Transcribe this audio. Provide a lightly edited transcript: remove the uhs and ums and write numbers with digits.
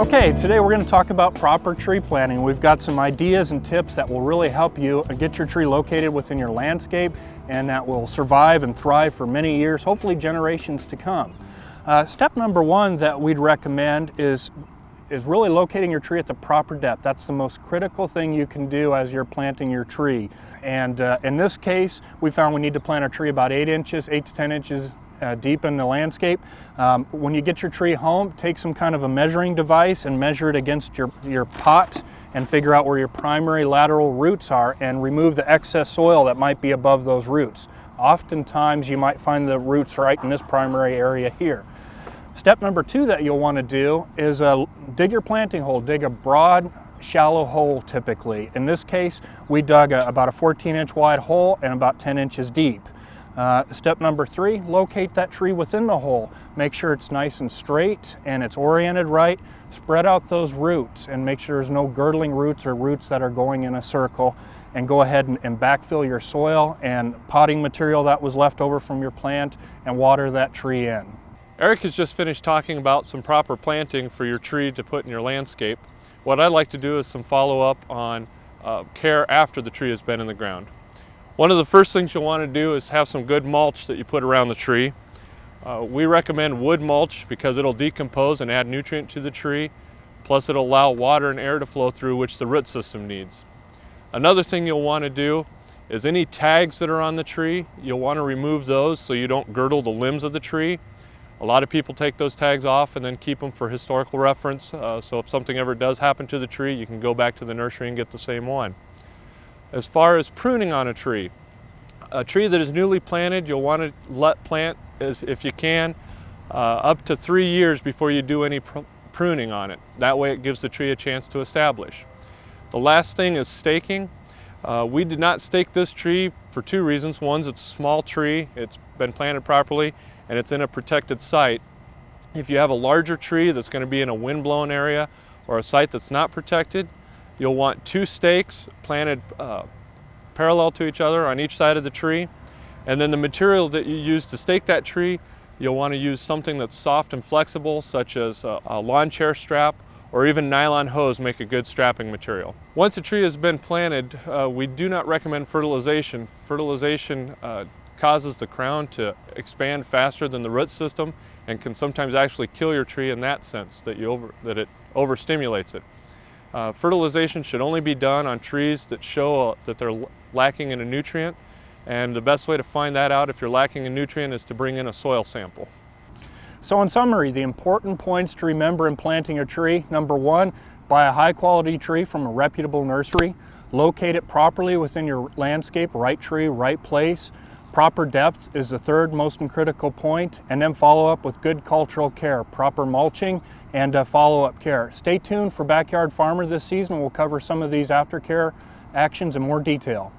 Okay, today we're going to talk about proper tree planting. We've got some ideas and tips that will really help you get your tree located within your landscape and that will survive and thrive for many years, hopefully generations to come. Step number one that we'd recommend is really locating your tree at the proper depth. That's the most critical thing you can do as you're planting your tree. And in this case, we found we need to plant our tree about 8 to 10 inches deep in the landscape. When you get your tree home, take some kind of a measuring device and measure it against your pot and figure out where your primary lateral roots are and remove the excess soil that might be above those roots. Oftentimes you might find the roots right in this primary area here. Step number two that you'll want to do is dig your planting hole. Dig a broad, shallow hole typically. In this case, we dug about a 14-inch wide hole and about 10 inches deep. Step number three, locate that tree within the hole. Make sure it's nice and straight and it's oriented right. Spread out those roots and make sure there's no girdling roots or roots that are going in a circle. And go ahead and backfill your soil and potting material that was left over from your plant and water that tree in. Eric has just finished talking about some proper planting for your tree to put in your landscape. What I'd like to do is some follow-up on care after the tree has been in the ground. One of the first things you'll want to do is have some good mulch that you put around the tree. We recommend wood mulch because it'll decompose and add nutrient to the tree, plus it'll allow water and air to flow through, which the root system needs. Another thing you'll want to do is any tags that are on the tree, you'll want to remove those so you don't girdle the limbs of the tree. A lot of people take those tags off and then keep them for historical reference, so if something ever does happen to the tree, you can go back to the nursery and get the same one. As far as pruning on a tree that is newly planted, you'll want to plant, if you can, up to 3 years before you do any pruning on it. That way it gives the tree a chance to establish. The last thing is staking. We did not stake this tree for two reasons. One is it's a small tree, it's been planted properly, and it's in a protected site. If you have a larger tree that's going to be in a wind-blown area or a site that's not protected, you'll want 2 stakes planted parallel to each other on each side of the tree. And then the material that you use to stake that tree, you'll want to use something that's soft and flexible, such as a lawn chair strap or even nylon hose make a good strapping material. Once a tree has been planted, we do not recommend fertilization. Fertilization causes the crown to expand faster than the root system and can sometimes actually kill your tree in that sense, that it overstimulates it. Fertilization should only be done on trees that show that they're lacking in a nutrient, and the best way to find that out if you're lacking a nutrient is to bring in a soil sample. So in summary, the important points to remember in planting a tree: number one, buy a high quality tree from a reputable nursery. Locate it properly within your landscape, right tree, right place. Proper depth is the third most critical point, and then follow up with good cultural care, proper mulching, and follow-up care. Stay tuned for Backyard Farmer this season. We'll cover some of these aftercare actions in more detail.